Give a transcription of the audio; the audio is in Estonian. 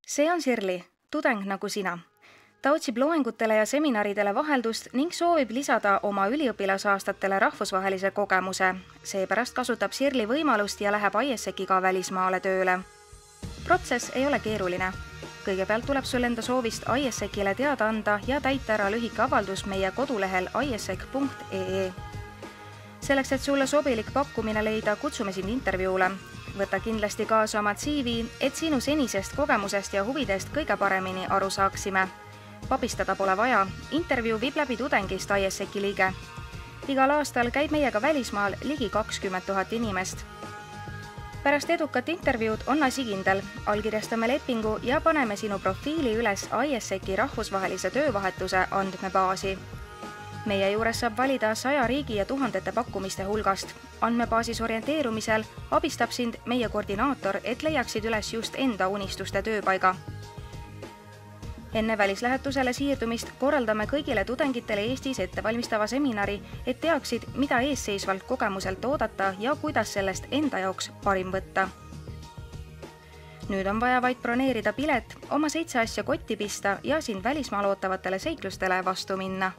See on Sirli, tudeng nagu sina. Ta otsib loengutele ja seminaridele vaheldust ning soovib lisada oma üliõpilasaastatele rahvusvahelise kogemuse. Seepärast kasutab Sirli võimalust ja läheb IESEC-iga välismaale tööle. Protsess ei ole keeruline. Kõigepealt tuleb sul enda soovist IESEC-ile teada anda ja täita ära lühike avaldus meie kodulehel iesec.ee. Selleks, et sulle sobilik pakkumine leida, kutsume sind intervjuule. Võta kindlasti kaasa oma CV, et sinu senisest kogemusest ja huvidest kõige paremini aru saaksime. Papistada pole vaja, intervjuu viib läbi tudengist IESEC-i liige. Igal aastal käib meiega välismaal ligi 20 000 inimest. Pärast edukat intervjuud on asi kindel, allkirjastame lepingu ja paneme sinu profiili üles IESEC-i rahvusvahelise töövahetuse andmebaasi. Meie juures saab valida 100 riigi ja tuhandete pakkumiste hulgast. Andmebaasis orienteerumisel abistab sind meie koordinaator, et leiaksid üles just enda unistuste tööpaiga. Enne välislähetusele siirdumist korraldame kõigile tudengitele Eestis ettevalmistava seminari, et teaksid, mida eesseisvalt kogemuselt oodata ja kuidas sellest enda jaoks parim võtta. Nüüd on vaja vaid broneerida pilet, oma 7 asja kotti pista ja sind välismaal ootavatele seiklustele vastu minna.